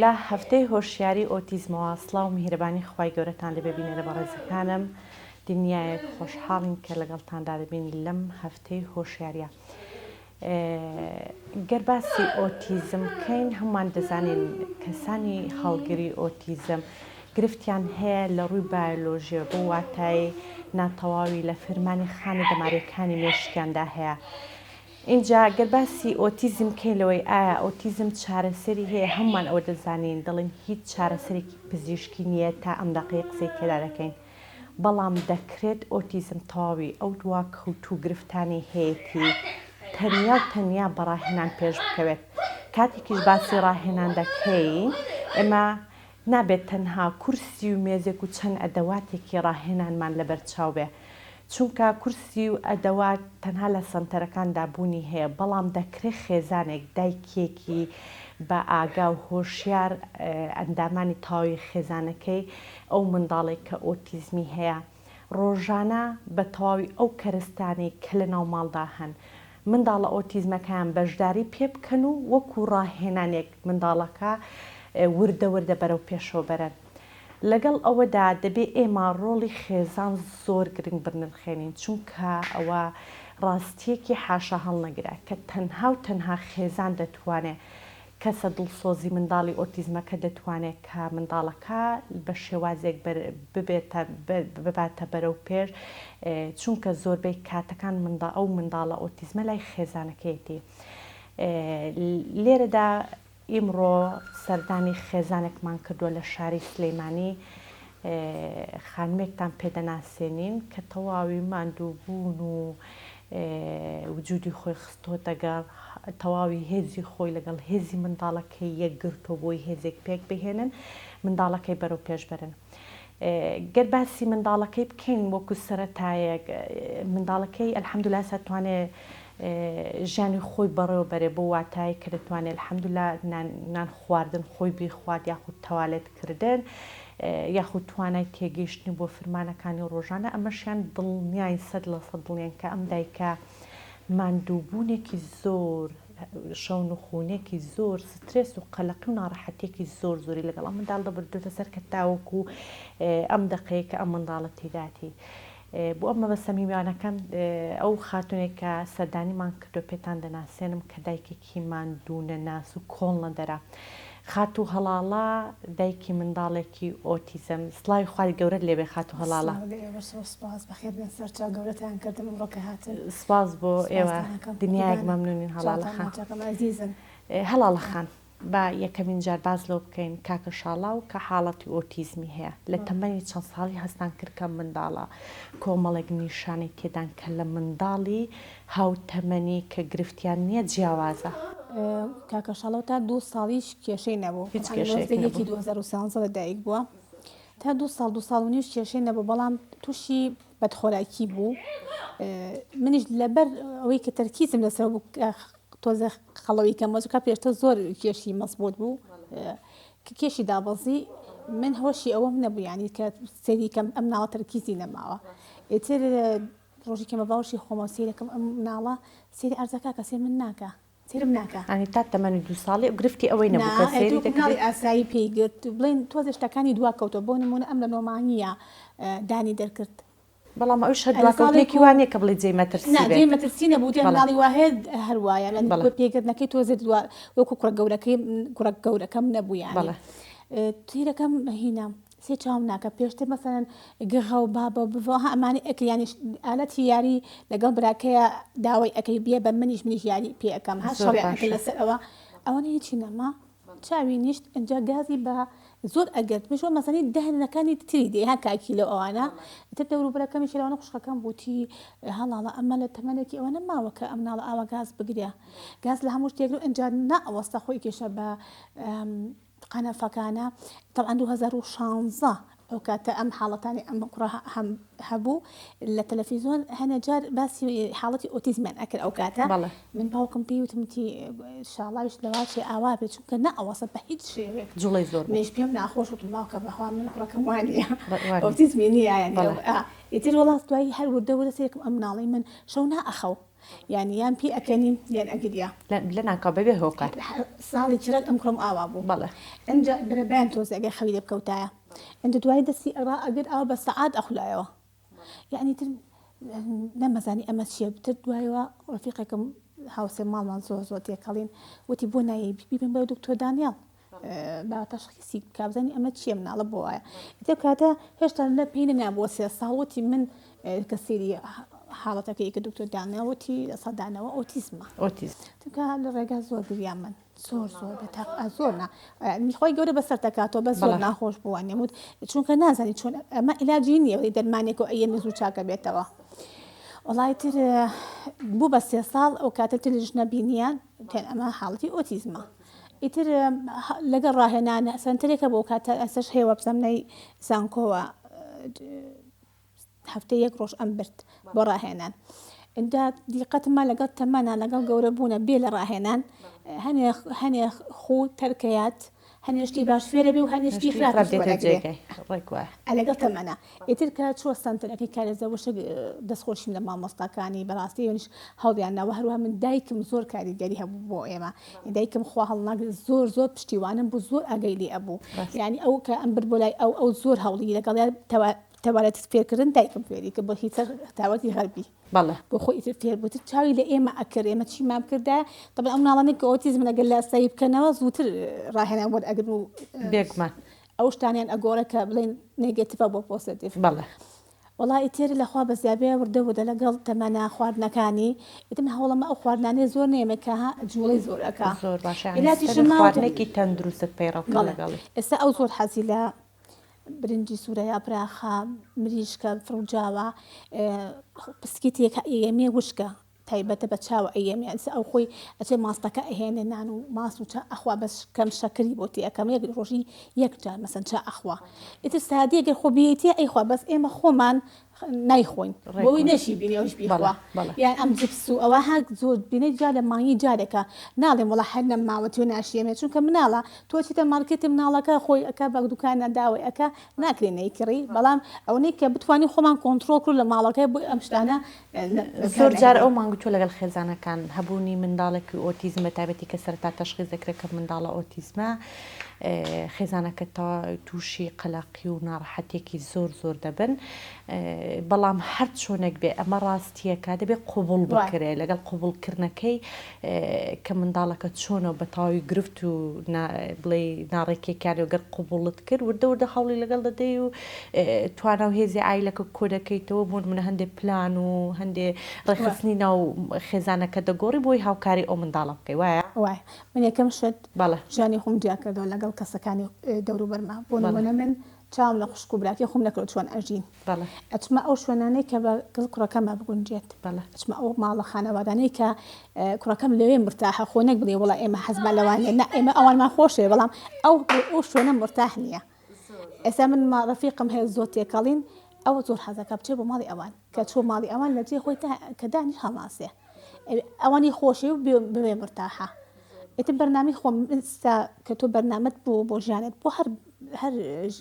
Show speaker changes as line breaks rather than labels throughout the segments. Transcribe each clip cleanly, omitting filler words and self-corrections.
لە هەفتەی هۆشیاری ئۆتیزمەوە سڵاو و میهرەبانی خوای گەورەتان لێ ببینێرە بەڕێزەکانم دنیایەک خۆشحاڵین کە لەگەڵتاندا دەبین لەم هەفتەی هۆشیاریە. گەر باسی ئۆتیزم بکەین هەمووان دەزانین کەسانی هەڵگری ئۆتیزم گرفتیان هەیە لە ڕووی بایۆلۆژیە بۆ واتای ناتەواوی لە فەرمانی خانە دەماریەکانی مێشکیاندا هەیە. اینجا گەر باسی ئۆتیزم بکەین لەوەی ئایا ئۆتیزم چارەسەری هەیە هەمووان ئەوە دەزانین دەڵێن هیچ چارەسەرێکی پزیشکی نییە تا ئەم دەقەیە قسەی تێدا دەکەین. بەڵام دەکرێت ئۆتیزم تەواوی ئەو دوا کەوتوو گرفتانی هەیەی تەنیا بەڕاهێنان پێش بکەوێت. کاتێکیش باسی ڕاهێنان دەکەین ئێمە نابێت تەنها کورسی و مێزێک و چەند ئەدەواتێکی ڕاهێنانمان لەبەرچاو بێ. چونکە کورسی و ئەدەوات تەنها لە سەنتەرەکاندا بوونی هەیە بەڵام دەکرێت خێزانێک دایکێکی بە ئاگا و هۆشیار ئەندامانی تاوی خێزانەکەی ئەو منداڵێک کە ئۆتیزمی هەیە ڕۆژانە بە تەواوی ئەو کەرستانی کە لە ناو ماڵدا هەن منداڵە ئۆتیزمەکان بەشداری پێ بکەن و وەکو ڕاهێنانێک منداڵەکە وردە وردە بەرەو پێشەوە بەرن. لەگەڵ ئەوەدا دەبێت ئێمە ڕۆڵی خێزان زۆر گرنگ بنرخێنین چونکە ئەوە ڕاستیەکی حاشا هەڵنەگرە کە تەنها و تەنها خێزان دەتوانێت کەسە دڵسۆزی منداڵی ئۆتیزمەکە دەتوانێت کە منداڵەکە بە شێوازێک بباتە بەرەو پێش چونکە زۆربەی کاتەکان ئەو منداڵە ئۆتیزمە لای خێزانەکەیەتی. لێرەدا ئیمڕۆ سەردانی خێزانێکمان کردووە لە شاری سلەیمانی خانمێکتان پێدەناسێنین کە تەواوی ماندووبوون و وجودی خۆی خستۆتە گەڵ تەواوی هێزی خۆی لەگەڵ هێزی منداڵەکەی یەکگرتۆ بۆی هێزێک پێک بهێنن منداڵەکەی بەرەو پێش بەرن. گەر باسی منداڵەکەی بکەین وەکو سەرەتایەک منداڵەکەی ئەلحەمدولیلا ساتوانێت ژیانی خۆی بەڕێوە بەرێ بۆ واتایی کە دەتوانێت ئەلحەمدولیلا نان خواردن خۆی بیخوات یاخود تەوالێت کردن یاخود توانای تێگەیشتنی بۆ فرمانەکانی ڕۆژانە ئەمەشیان دڵنیای 100% دڵێن کە ئەم دایکە ماندووبوونێکی زۆر شەون و خونێکی زۆر سترێس و قەلەقی و ناڕەحەتێکی زۆر زۆری لەگەڵ ئەم منداڵ دەبردوێتە سەر کە تاوەکو ئەم دقەیە کە ئەم منداڵە تێداتی. بۆ ئەمە بە سەمیمیانەکەم ئەو خاتونێک کە سەردانیمان کردو پێتان دەناسێنم کە دایکێکی ماندوونە ناس و کۆڵ نەدەرا. خاتو هەڵاڵە دایکی منداڵێکی ئۆتیزم سڵاوی خوای گەورەت لێبێ خاتو هەڵاڵە. سپاس بۆ ئێوە دنیایەک مەمنونین هەڵاڵە خان. هەڵاڵە خان با یەکەمین جار باز لەو بکەین کاکە شاڵاو کە حاڵەتی ئۆتیزمی هەیە لە تەمەنی چەند ساڵی هەستان کرد کە منداڵە کۆمەڵێک نیشانەی تێدان کە لە منداڵی هاوتەمەنی کە گرفتیان نییە جیاوازە.
کاکە شاڵاو تا 2 ساڵیش کێشەی نەبوو یەکی 2013 لەدایک بووە تا 2 ساڵ و نیش کێشەی نەبوو بەڵام تووشی بەدخۆراکی بوو. منیش لەبەر ئەوەی کە تەرکیزم لەسەر بوو تۆزە خەڵەوەی کەم وەزوکە پێشتر زۆر کێشی مەزبوط بوو کە کێشی دابەزی من هۆشی ئەوەم نەبوو ینی کە سەری کەم ئەم ناڵە تەرکیزی نەماوە. ئێتر ڕۆژی کەمە باوشی خۆمە سیرەکەم ئەم ناڵە سێری ئەرزەکە کە سێ من ناکە سێرم ناکە
ئەنی تا تەمەنی 2 ساڵی گرفتی ئەوەی نەبوو کە سێری
ناڵی ئاسایی پێیگرت بڵێن تۆزە شتەکانی دوا کەوتە بۆ نمونە ئەم لە نۆمانیە دانی دەرکرد.
بەڵام ئەوش هەدواکەوتێکی وانەیە کە بڵێ جێی
مەترسی نەبوو ناڵی وهەیە هەروایە پێگرتنەکەی تۆزێت وەکو کوڕە گەورەکەم نەبوو یانە تیرەکەم هینە سێ چاوم ناکە پێشتر مەسەرەن گڕە و بابە بڤ ئەمانی ئەکریانی ئالەتی یاری لەگەڵ براکەیە داوای ئەەکەی بێ بە منیش یاری پێ ئەەکەم هەشڵی لەسەر ئەوە هیچی نەما چاوی نیشت ئەجا گازی بە زۆر ئەگەرت مشوە مەسەنی دەهنەکانی تری دێ ها کاکی لە ئەوانە تر دەوروبەرەکەمی شێراوانە خوشکەکەم بوتی هەڵاڵە ئەمە لە تەمەنێکی ئەوە نەماوە کە ئەم ناڵە ئاوە گاز بگرێ گاز لە هەموو شتێک ئەجا نەئەوەستە خۆی کێشە بە قەنەفەکانە تەڵعاً 2016 ئەو کاتە ئەم حاڵەتانی ئەم کوڕە هەبوو لە تەلەڤیزۆن هەنە جار باسی حاڵەتی ئۆتیزمیان ئەکرد ئەو کاتە من باوکم پێی وتمتی شاڵاویش لەواچێ ئاوا بێت چونکە نەئەوەسە بە هیچ شێوێک
جوڵی زۆر
منیش پێم ناخۆش وتم باوکە بەخوا من کوڕەکەم وانە ئۆتیزمی نییە ئیتر وەڵات دوایی هەر وردە وەرە سێکم ئەم ناڵی من شەو نائەخەو يعني یان پێ ئەکەنین لێن ئەگریا
لە ناکە بەبێ هۆکات
ساڵی چرەک ئەم کڕم ئاوا بوو
بەڵێ
ئەجا بەرەبیان تۆزە ئەگەر خەوی لێ بکەوتایە ئەنج دوای دەستی ئەڕا ئەگر ئەوە بە سەعات ئەخولایەوە یعنی تر نەمەزانی ئەمە چیە تر دوایەوە ڕفیقێکم هاوسێ ماڵمان زۆر تێکەڵین وتی بۆ نایە ببین بە دکتۆر دانیاڵ با تەشخیصی کابزانی ئەمە چیە مناڵە بۆ وایە ئێتە کاتە هێشتا لە پێی نەبووە 3 ساڵوتی من کە سێری حاڵەتەکەی کە دکتۆر دانیاوتی سەدانەوە ئۆتیزمە چونکە لە ڕێگا زۆر گریان من زۆر زۆر خۆی گەورە بەسەر دەکاتەوە بە زۆر ناخۆش بووە نەموت چونکە نازانی چۆن ئەمە عیلاجی نییە دەرمانێک و ئەیە نزوو چاکە بێتەوە وڵای تر بوو بە 3 ساڵ ئەو کاتە تەلەڤیژنە بینیان تێن ئەمە حاڵەتی ئۆتیزمە ئیتر لەگەڵ ڕاهێنانە سنتەرێکە بۆ کاتە ئەسەش هێوە بزەمنەی زانکۆوە هەفتەی 1 ڕۆژ ئەم برد بۆ ڕاهێنان ئەدا دیقەتمان لەگەڵ تەمەنا لەگەڵ گەورە بوونە بێ لە ڕاهێنان هەنێ خو تەرکەیات هەنێشتی باش فێرە بێ و هەنێشتی لەگەڵ تەمەنا ئیتر کە چوە سنتەرەکەی کارێزەوەشە دەستخۆشیم لە مامۆستاکانی بەڕاستی وێنش هەڵیانناوە هەروە من دایکم زۆر کاریگەری هەبوو بۆ ئێمە دایکم خوا هەڵناگ زۆر پشتیوانم بوو زۆر ئاگەی لێ ئەبوو یعنی ئەو کە ئەم بر بۆ لای ئەو زۆر هەوڵی لەگەڵ تەوارەت فێرکردن دایکم فێری کە بۆ هیچ تاوەتی غەربی بۆ خۆی ئیتر فێر بووتر چاوی لە ئێمە ئەکرد ئێمە چی مام کردە طبعا ئەو ناڵانێک کە ئۆتیزم لەگەڵ لە سەی بکەنەوە زووتر ڕاهێنان وەرئەگرن و
بێگمان
ئەو شتانیان ئەگۆڕە کە بڵێن نێگەتیڤە بۆ پۆزیتیڤ وڵی تێر لەخوا بەزیابێ وردەوردە لەگەڵ تەمەنا خواردنەکانی ئتم هەوڵەمە ئەو خواردنانێ زۆر نێمەکە جوڵی زۆرەکە
زۆر باشێکی تەندروست پەیڕەوە لەگەڵی
ئێستا ئەو زۆر حەزی لە برنجی سوورەیە پراخە مریشکە فڕوجاوە پسکیتێک ئەمێ وشکە تایبەتە بە چاوە ئەیەمێ ئەو خۆی ئەچێ ماستەکە ئەهێنێ نان و ماست و چا ئەخوا بەس کەم شەکری بۆ تێەکەم یەک ڕۆژی یەکجار مەسەن چا ئەخوا ئیتر سادیەگەر خۆ بێتێ ئەیخوا بەس ئێمە خۆمان نایخۆین بۆی نەشی بینیەوەش بیخوا یان ئەم جپس و ئەوە هەر زۆر بینەی جا لە مانگی جارێکە ناڵێم وڵا هەر نەماوەتی و ناشیێمێ چونکە مناڵە تۆ چیتە مارکێتی مناڵەکە خۆی ئەکا بە دوکانە داوای ئەکا ناکرێن نەیکڕی بەڵام ئەوەی کە بتوانین خۆمان کۆنتترۆل کرد لە ماڵەکەی بۆی ئەم شتانە
زۆر جار ئەو مانگو تۆ لەگەڵ خێزانەکان هەبوونی منداڵێکی ئۆتیزمە تایبەتی کە سەرتا تەشخیص دەکرێت کە منداڵە ئۆتیزمە خێزانەکە تووشی قەلەقی و ناڕەحەتێکی زۆر دەبن بەڵام هەر چۆنێک بێ ئەمە ڕاستیەکە دەبێت قوبوڵ بکرێ لەگەڵ قوبوڵکردنەکەی کە منداڵەکە چۆنەوە بە تاوی گرفت و بڵێ ناڕێکێکیان وگەر قوبوڵت کرد وردە هەوڵی لەگەڵ دەدەی و توانە و هێزی ئایلەکە کۆ دەکەیتەوە بۆن منە هەندێک پلان و هەندێک ڕێخستنی ناو خێزانەکە دەگۆڕی بۆی هاوکاری ئەو منداڵە بکەی وایە
من یەکەم شت
بەڵێ
ژانی خۆم جیا کردەوە لەگەڵ کەسەکانی دەوروبەرما بۆ نمونە من چاوم لە خوشک و براکی خۆم نەکرد چۆن ئەژین ئەچمە ئەو شوێنانەی کە بەگەڵ کوڕەکەمە بگونجێت ئەچمە ئەو ماڵە خانەوادانەی کە کوڕەکەم لەوێ مرتاحە خۆ نەک بڵێ وڵا ئێمە حەزمان لەوانێ نە ئێمە ئەوانمان خۆشێ بەڵام ئەو شوێنە مرتاح نییە ئێستا من ڕەفیقم هەیە زۆر تێکەڵین ئەوە زۆر حەزەکە بچێ بۆ ماڵی ئەوان کە چۆ ماڵی ئەوان لە جێ خۆی کە دانی هەڵاسێ ئەوانی خۆشی و بوێ مرتاحە ئێتە بەرنامی خۆم کە تۆ بەرنامەت بوو بۆ ژیانت بۆ هەر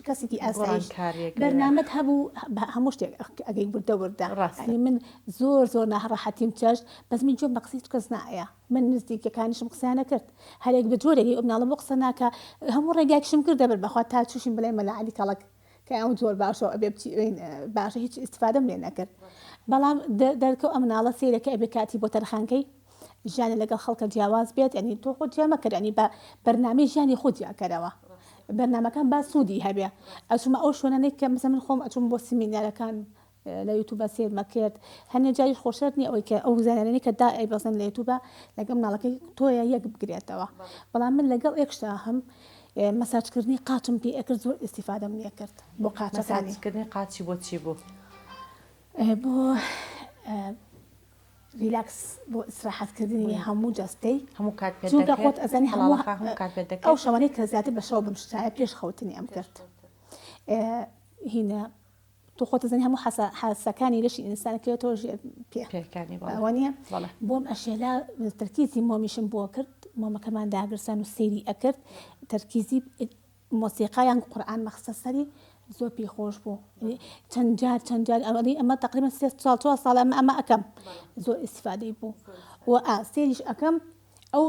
کەسێکی ئاسایش بەرنامەت هەبوو هەموو شتێک ئەگەی وردە من زۆر ناڕەحەتیم چەشت بەس من جۆم بە قسەی کەس نایە من نزیکەکانیشم قسەیانە کرد هەرێک بە جۆرێکی ئەو مناڵە بۆ قسە ناکە هەموو ڕێگاکیشم کرد دەبێت بەخوا تا چوشیم بڵێ مەلا عەلی کەڵک کە ئەو زۆر باشەوە ئەبێ باشە هیچ ئیستیفادەم لێ نەکرد بەڵام دەرکەوت ئەم مناڵە سەیرەکە ئەبێ کاتی بۆ تەرخانکەی ژیانی لەگەڵ خەڵکە جیاواز بێت ینی تۆ خۆ جیا مەکرد ینی بە بەرنامەی ژیانی خۆ جیاکەرەوە بەرنامەکان با سوودی هەبێ ئەچمە ئەو شوێنانەی کە مثلا من خۆم ئەچوم بۆ سیمینارەکان لە یوتیوبە سێرمە کرد هەنێ جاری خۆشەت نیە ئەوەی کە ئەو زانانەی کە دا ئەیبەزن لە یوتیوبە لەگەڵ مناڵەکەی تۆیە یەک بگرێتەوە بەڵام من لەگەڵ یەکشتا هەم مەساجکردنی قاچم پێ ئەکرد زۆر ئیستیفادەم لێ کرد بۆ قاچەکانی
مەساجکردنی قاچی بۆ چی بوو
بۆ ریلاکس بۆ ئیسراحەتکردنی هەموو جەستەی
هەموو کات
چونکە خۆت ئەزانی هەموو ئەو شەوانەی کە زیاتر بە شەو بمشتایە پێش خەوتنی ئەم کرد هینە تۆ خۆت ئەزانی هەموو حاسەکانی لەشی ئینسانەکەوێتەوە
پێکانی
ئەوە نییە بۆم ئەشێلا تەرکیزی مۆمیشم بۆ کرد مۆمەکەمان داگرسان و سەیری ئەکرد تەرکیزی مۆسیقایان قورئان مەخسەسەری زۆر پێی خۆش بوو چەند جار ئەمە تقریبا 4 ساڵ ئەمە ئەەکەم زۆر ئیسیفادەی بوو و سێریش ئەەکەم ئەو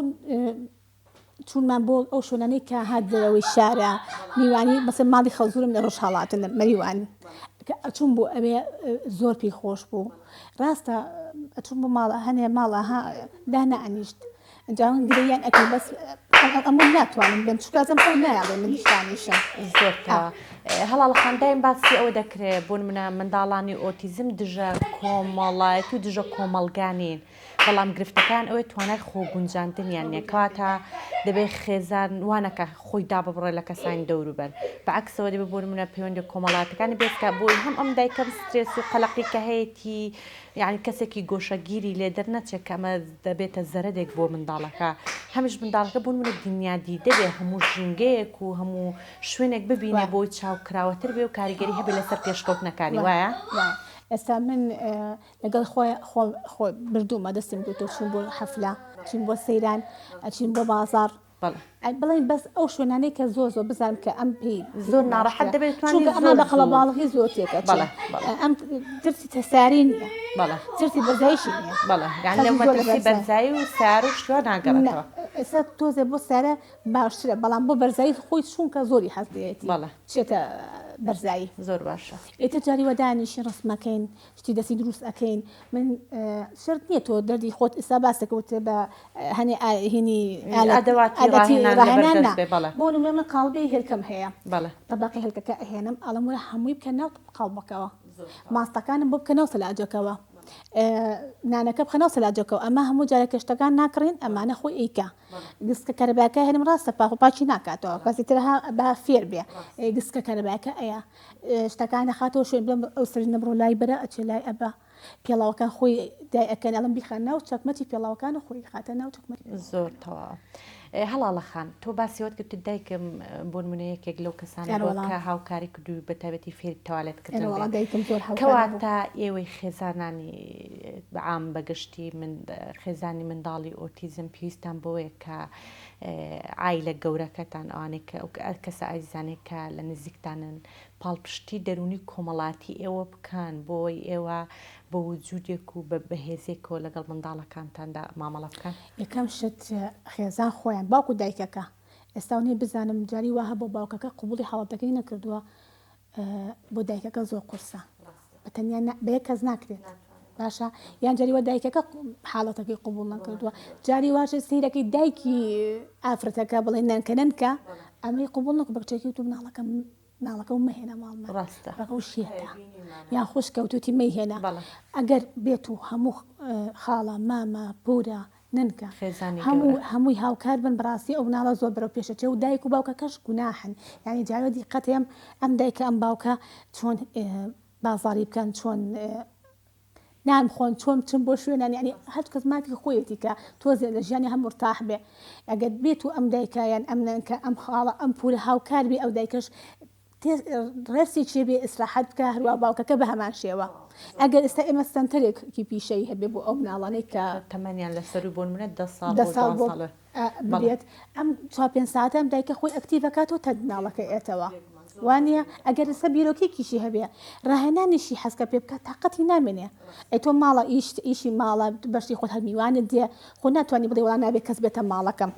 چونمان بۆ ئەو شوێنانەی کە هات دەرەوەی شارە میوانی مەسەن ماڵی خەڵزورم لە ڕۆژ هەڵاتن لە مەریوان ئەچوون بۆ ئەوێ زۆر پێی خۆش بوو ڕاستە ئەچوون بۆ ماڵە هەنێ ماڵە دانا ئەنیشت ئەنجاوان گرەیان ئەەکەی بەس ئەمە ناتوانم بم چکاتم ئەو نایڵێ من نیشتانیشە
زۆر هەڵاڵەخان دایم باسی ئەوە دەکرێت بۆن منە منداڵانی ئۆتیزم دژە کۆمەڵایەتی و دژە کۆمەڵگانین بەڵام گرفتەکان ئەوەی توانای خۆگونجاندنیان نێکاتە دەبێت خێزان وانەکە خۆی داببڕێ لە کەسانی دەوروبەر بەعکسەوە دەبێت بۆ منە پەیوەندی کۆمەڵاتەکانی بێتکە بۆی هەم ئەم دایکەم سترێس و قەلەقی کە هەیەی یعنی کەسێکی گۆشەگیری لێ دەرنەچێت کە ئەمە دەبێتە زەرەدێک بۆ منداڵەکە هەمیش منداڵەکە بوون منە دنیادی دەبێت هەموو ژینگەیەک و هەموو شوێنێک ببینێ بۆی چاوکراوەتر بێ و کاریگەری هەبێ لەسەر پێشکەوتنەکانی وایە؟
ئێستا من لەگەڵ خۆی بردوومە دەستم دوتۆ چین بۆ حەفلە چین بۆ سەیران ئەچین بۆ بازار بڵین بەس ئەو شوێنانەی کە زۆر بزانم کە ئەم پێی
زۆر ناڕەحەت دەبێت
ئەمە لە قەڵەباڵغی زۆر تێکە ئەم ترسی تەساری نییە ترسی بەرزایشی نییە
یعنی بەرزایی و سار و شوێ ناگەڕێتەوە
ئێستا تۆزێ بۆ سارە باشترە بەڵام بۆ بەرزایی خۆی چونکە زۆری حەزێتی چێتە بەرزایی
زۆر باشە
ئێتە جاری وەدانیشی ڕسمەکەین شتی دەستی دروست ئەەکەین من شرت نییە تۆ دەردی خۆت ئێستا باسەکەوتە بە هەنێ هینی بۆ من قاڵبی هێلکەم هەیە تەباقی هێلکەکە ئەهێنم ئەڵم وە هەمووی بکە ناو قاڵبەکەوە ماستەکانم بۆ بکەنەوە سەلاجەکەوە نانەکە بخەنەوە سەلاجەکەەوە ئەمە هەموو جارە کەشتەکان ناکڕین ئەمانە خۆی ئەیکە گسکە کەرەباکە هێنم ڕاستە پاخۆپاچی ناکاتەوە بەزیترها بە فێر بێ گسکە کەرەباکە ئەیە شتەکان نەخاتەوە شوێن بڵم ئەو سەر نەبڕۆ لای بەرە ئەچێ لای ئەبە پێڵاوەکان خۆی دای ئەەکەن ئەڵم بیخە ناو چەکمەتی پێڵاوەکان خۆی خاتە ناو چەکمەتی
زۆر تەواو هەڵاڵەخان تۆ باسیوت کرد دایکم بۆ منە یەکێک لەو کەسانی کە هاوکاری کردو بە تایبەتی فێری تەوالێت کردکەواتە ئێوەی خێزانانی بەعام بەگشتی من خێزانی منداڵی ئۆتیزم پێویستان بۆیە کە ئایلە گەورەکەتان ئەوانەی کەسە ئایزانێک کە لە نزیکتانن پاڵپشتی دەرونی کۆمەڵاتی ئێوە بکەن بۆی ئێوە بە وجودێک و بە بەهێزێکەوە لەگەڵ منداڵەکانتاندا مامەڵە بکەن
یەکەم شت خێزان خۆیان باوکو دایکەکە ئێستا نێ بزانم جاری وهە بۆ باوکەکە قوبولی حاڵەتەکەی نەکردووە بۆ دایکەکە زۆر قورسە بەتەنیا بە کەس ناکرێت باشە یان جاریوە دایکەکە حاڵەتەکەی قوبول نەکردووە جاری واشە سیرەکەی دایکی ئافرەتەکە بڵێ نەنکە ئەمەی قوبول نەکە بەکچێکی تو ناڵەکە و مەهێنە ماڵمە ڕەقە و شێتە یان خوشکەوتوتی مەیهێنا ئەگەر بێت و هەموو خاڵە مامە پورە ننکە هەمووی هاوکار بن بەڕاستی ئەو ناڵە زۆر بەرەو پێشەچێ و دایک و باوکەکەش گوناحن یعنی جاوە دیقەتێم ئەم دایکە ئەم باوکە چۆن بازاڕی بکەن چۆن نام خۆن چۆن بچم بۆ شوێنان ینی هەر کەس مافی خۆیەتی کە تۆزێ لە ژیانی هەم مرتاح بێ ئەگەر بێت و ئەم دایکایان ئەم ننکە ئەم خاڵە ئەم پورە هاوکار بێ ئەو دایکەش ڕێسی چێ بێ ئیسراحەت بکە هەروە باوکەکە بە هەمان شێوە ئەگەر ئێستا ئێمە سنتەرێکی پیشەی هەبێ بۆ ئەو مناڵانەی کە
تەمەنیان لەسەر بۆن منە
10 ساڵ بێت ئەم 4-5 ساعتە ئەم دایکە خۆی ئەکتیڤەکاتەوە تا مناڵەکە ئێتەوە وانە ئەگەر ئێستا بیرۆکێکیشی هەبێ ڕاهێنانیشی حەزکە پێ بکات تااقەتی نامێنێ ئەی تۆ ماڵە ئیشی ماڵە بەشی خۆت هەرمیوانت دێ خۆ ناتوانانی بڵێ وڵام نابێت کەس بێتە ماڵەکەم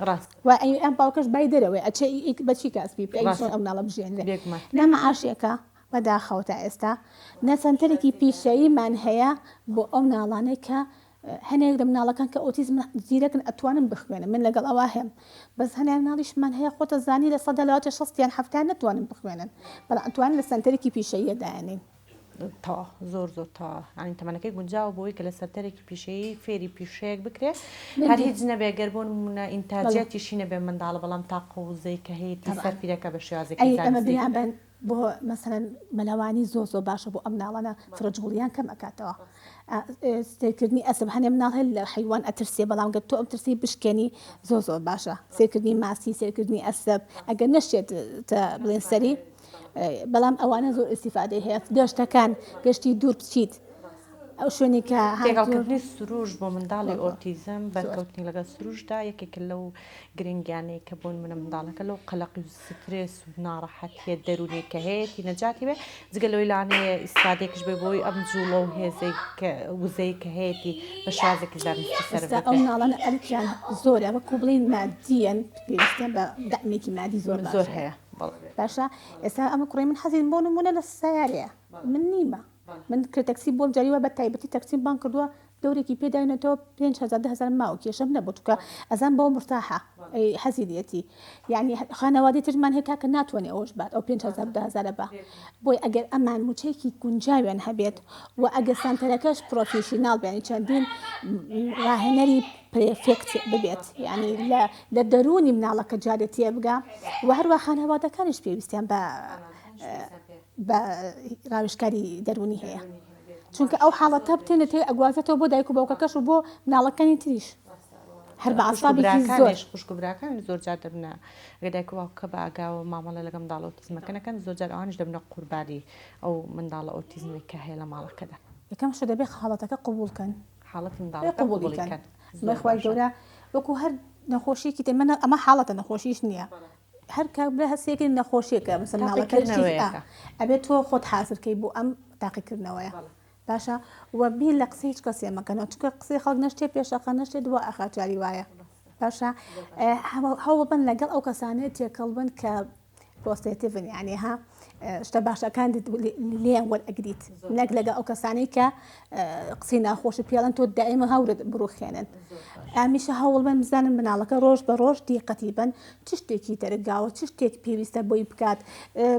و ئەم باوکەش بای دەرەوەی ئەچێ بەچی کەسبی ئەو ناڵە بژێنێ نەمە عاشێکە بەداخەوە تا ئێستا نەسەنتەرێکی پیشەییمان هەیە بۆ ئەو ناڵانەی کە هەنێک لە مناڵەکان کە ئۆتیزم زیرەکن ئەتوانم بخوێنم من لەگەڵ ئەوە هەم بەس هەنێک مناڵیشمان هەیە خۆتە زانی لە 60 70 نتوانم بخوێنن بەڵام ئەتوانن لە سەنتەرێکی پیشەیە دایانین
تا زۆر تا ئەنی تەمەنەکەی گونجاو بۆی کە لە سەرتەرێکی پیشەیە فێری پیشەیەک بکرێت هەر هیچ نەبێ گەربوون منە ئینتاجیاتیشی نەبێ منداڵە بەڵام تا قوزەی کە هەیەی سەرفیرەکە بە شێوازێکی
ئەمە بێن بۆ مەسەرەن مەلەوانی زۆر باشە بۆ ئەم ناڵانە فرەجگوڵیان کەم ئەکاتەوە سێرکردنی ئەسب هەنێ مناڵ هەیە لە حیوان ئەترسێ بەڵام گەر تۆ ئەم ترسی بشکێنی زۆر باشە سێرکردنی ماسی سێرکردنی ئەسب ئەگەر نەشێت بڵێن سەری بەڵام ئەوانە زۆر ئیسیفادەی هەیە گەشتەکان گەشتی دوور بچیت ئەو شوێنی کە
تێگەڵکردنی سروش بۆ منداڵی ئۆتیزم بەرکەوتنی لەگەڵ سروشدا یەکێک لەو گرنگیانەی کە بۆن منە منداڵەکە لەو قەلەقی و سترێس و ناڕەحەتیە دەرونی کە هەیەی نەجاتی بێ جگە لەوەی لانەیە ئیسادێکش بێ بۆی ئەم جوڵە و هێزەی وزەی کە هەیەی بە شازێکی زانستی سەر
ئەو ناڵانە ئەلکیان زۆرە وەکو بڵین مادیەن پێویستیان بە دەمێکی مادی زۆر
هەیە
باشە ئێستا ئەمە کوڕی من حەزین بۆ نمونە لە سیارەیە من نیمە من کرد تەکسی بۆم جاریوە بە تایبەتی تەکسیم بان کردووە دەورێکی پێداینەوە 5,000 ماوە کێشەم نەبوو چکە ئەزان بەوە مرتاحە حەزیدەتی یعنی خانەوادی ترمان هەیە کاکە ناتوانێت ئەوش بات ئەو 5,000 بە بۆی ئەگەر ئەمان موچەیەکی گونجاویان هەبێت و ئەگەر سانتەرەکەش پرۆفیشنال بیانی چەندین ڕاهێنەری پرێفێکت ببێت یعنی لە دەرونی مناڵەکە جارێتیە بگا و هەروە خانەوادەکانش پێویستیان بە ڕاوشکاری دەرونی هەیە چونکە ئەو حاڵەتە بتێنێت ئەگوازێتەوە بۆ دایک و باوکەکەش و بۆ مناڵەکانی تریش هەر بە عەسابێکی زۆر
خوشکبراکان زۆر جار دەبنە ئەگەر دایک و باوکە بە ئاگاوە مامەڵە لەگەڵ منداڵ ئۆتیزمەکەنەکەن زۆر جار ئەوانش دەبنە قوربانی ئەو منداڵە ئۆتیزمی کە هەیە لە ماڵەکەدا
یەکەم شە دەبێت حاڵەتەکە قبولکەن
حاڵەتی منداڵەکە قبوڵیکەن
مەخوای گەورە وەکو هەر نەخۆشیێکی تێمەە ئەمە حاڵەتە نەخۆشیش نییە هەر کابرا هەسێکی نەخۆشیەکە مثل مناڵەکە ئەبێت تۆ خۆت حازرکەی بۆ ئەم تاقیکردنەوەیە باشە و بیر لە قسە هیچ کەسێ مەکەنەوە چکە قسەی خەڵک نەشتێ پێشەکە نەشتێت دووە ئاخاجاری وایە باشە هەوڵ بن لەگەڵ ئەو کەسانێت تێکەڵ بن کە پۆزتیڤن یعنی ها شتە باشەکان لێیان وەرئەگریت نەک لەگە ئەو کەسانی کە قسەی ناخۆش پێڵەن تۆ دائیمە هەورت بڕوخێنن ئامیشە هەوڵ بن بزانن مناڵەکە ڕۆژ بە ڕۆژ دیقەتی بن چ شتێکی دەرگاوە چ شتێک پێویستە بۆی بکات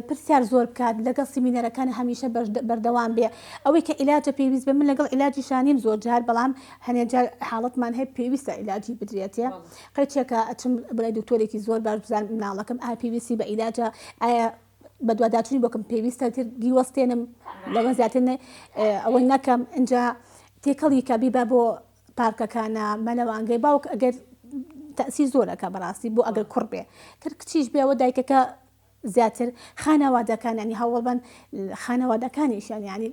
پرسیار زۆر بکات لەگەڵ سیمینەرەکان هەمیشە بەردەوام بێ ئەوەی کە عیلاجە پێویست بە من لەگەڵ عیلاجی شانیم زۆر جار بەڵام هەنێجار حاڵەتمان هەیە پێویستە عیلاجی بدرێتێ قەچێکە ئەچم بڵێ دکتۆرێکی زۆر باش بزان مناڵەکەم ئا پێویستی بە عیلاجە ئایا بە دوواداچووی بۆکەم پێویستە دیوەستێنم لەوە زیاتر ئەوەی نەکەم اینجا تێکەڵی کە بیبە بۆ پارکەکانە مەلەوانگەی باوک ئەگەر تەسی زۆرەکە بەڕاستی بۆ ئەگەر کوڕ بێ کە کچیش بێەوە دایکەکە زیاتر خانەوادەکان ینی هەوڵبن خانەوادەکانیشیان ینی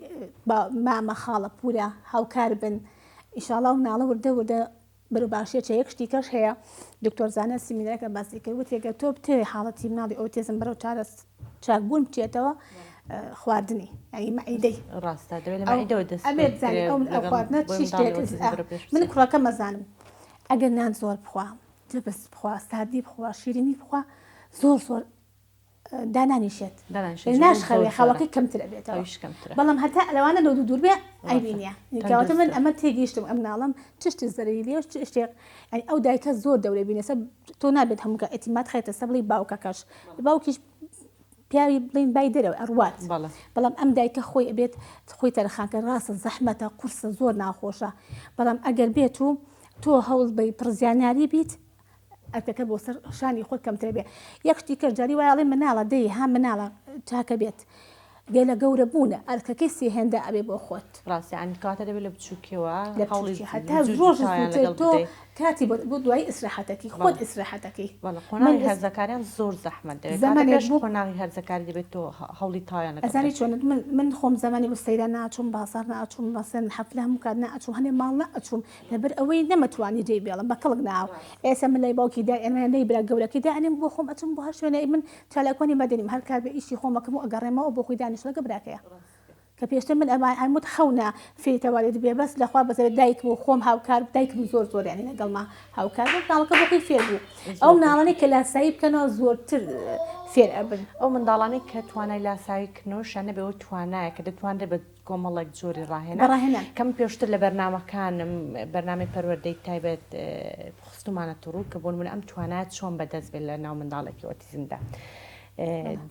مامە خاڵە پورە هاوکار بن ئیشاڵا و ناڵە وردە بەرە باشیە یەک شتی کەش هەیە دکتۆر زانە سیمینەرەکە باسی کرد وتێگە تۆ بتێ حاڵەتی مناڵی ئۆتیزم بەرەو چاکبوون بچێتەوە خواردنی ئەی مەعیدەی
ڕاستە دەوێت لە مەعیدەوە دەست
ئەبێت زانێت ئەو خواردنە چی شتێک من کوڕەکە مەزانم ئەگەر نان زۆر بخوا دەبست بخوا سادی بخوا شیرینی بخوا زۆر دانانیشێت ناشخەوێ خەوەکەی کەمتر ئەبێتەوە بەڵام هەتا لەوانە لەو دوور بێ ئەیبینە کەواتە من ئەمە تێگەیشتم ئەم ناڵم چ شتی زەرری لێ شتێک ئەو دایکە زۆر دەورە بینێسە تۆ نابێت هەمووکە ئەتیمات خێتە سە بڵی باوکەکەش باوکیش پیاوی بڵین بای دەرەوە ئەڕوات بەڵام ئەم دایکە خۆی ئەبێت خۆی تەرخانکە ڕاستە زەحمەتە قورسە زۆر ناخۆشە بەڵام ئەگەر بێت و تۆ هەوڵ بەی پرزیاناری بیت ئەکەکە بۆ سەر شانی خۆت کەمترە بێ یەک شتی کەژاری وایڵێ مناڵە دەی ها مناڵە چاکە بێت گەلە گەورە بوونە ئەرکەکەی سێهێندا ئەبێ بۆ خۆت
ڕاستی ئەنکاتە دەبێت لە بچووکەوە
هەتا ڕۆژ تۆ کاتی بۆ دوای ئیسراحەتەکەی خۆت ئیسراحەتەکەی
قۆناغی هەرزەکاریان زۆر زەحمەت دەوێت قۆناغی هەرزەکاری دەبێت تۆ هەوڵی تایان
ئەزانی چۆنت من خۆم زمانی بۆ سەیرە ناچوم بازار ناچوم مەسەن حەفلە هەموو کات ناچوم هەنێ ماڵ ناچوم لەبەر ئەوەی نەمەتوانی جێی بێڵم بە کەڵک ناو ئێستا من لای باوکی دا ئێمە نەی برا گەورەکەی دا ئەنێم بۆ خۆم ئەچم بۆ هەر شوێنەی من چالاکۆنی مەدەنیم هەر کار بە ئیشی خۆمەکەم و ئەگەڕێمەوە بۆ خۆی دانیش لەگە براکەیە کە پێشتر من ئەمان هەمووت خەونە فێتەوالێت بێ بەس لەخوا بەسەر دایک بوو خۆم هاوکار دایکم زۆر یانی لەگەڵما هاوکار بوو ناڵەکە بۆ خۆی فێر بوو ئەو ناڵانەی کە لاسایی بکەنەوە زۆرتر فێر ئەبن
ئەو منداڵانەی کە توانای لاساویکردنەوە شانە بێەوە توانایە کە دەتوانێت بە کۆمەڵێک جۆری ڕاهێنان کەم پێشتر لە بەرنامەکانم بەرنامەی پەروەردەی تایبەت خستومانە توڕوو کە بۆن من ئەم توانایەت چۆن بەدەست بێت لە ناو منداڵێکی ئۆتیزمدا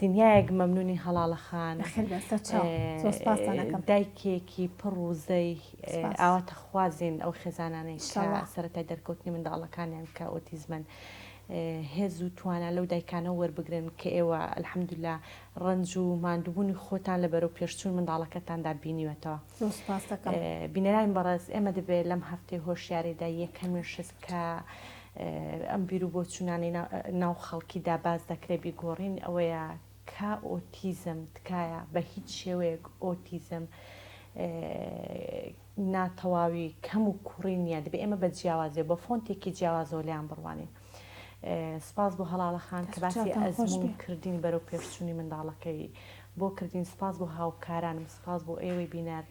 دنیایەک مەمنونی هەڵاڵە خان دایکێکی پڕوزەی ئاواتە خوازین ئەو خێزانانەی سەرەتای دەرکەوتنی منداڵەکانیان کە ئۆتیزمن هێز و توانە لەو دایکانە وەربگرن کە ئێوە ئەلحەمدولیلا ڕەنج و ماندووبوونی خۆتان لەبەرەو پێشچوون منداڵەکەتاندا بینیوەتەوە بینەرین بەڕێز ئێمە دەبێت لەم هەفتەی هۆشیاریدا یەکەمی شت کە ئەم بیر و بۆ چوونانی ناو خەڵکیدا باز دەکرێت بیگۆڕین ئەوەیە کە ئۆتیزم تکایە بە هیچ شێوەیەک ئۆتیزم ناتەواوی کەم و کوڕی نییە دەبێ ئێمە بە جیاوازێ بە فۆنتێکی جیاوازەوە لیان بڕوانین. سپاس بۆ هەڵاڵەخان کە باسی ئەزمون کردین بەرەو پێشچوونی منداڵەکەی بۆ کردین. سپاس بۆ هاوکارانم، سپاس بۆ ئێوەی بینەر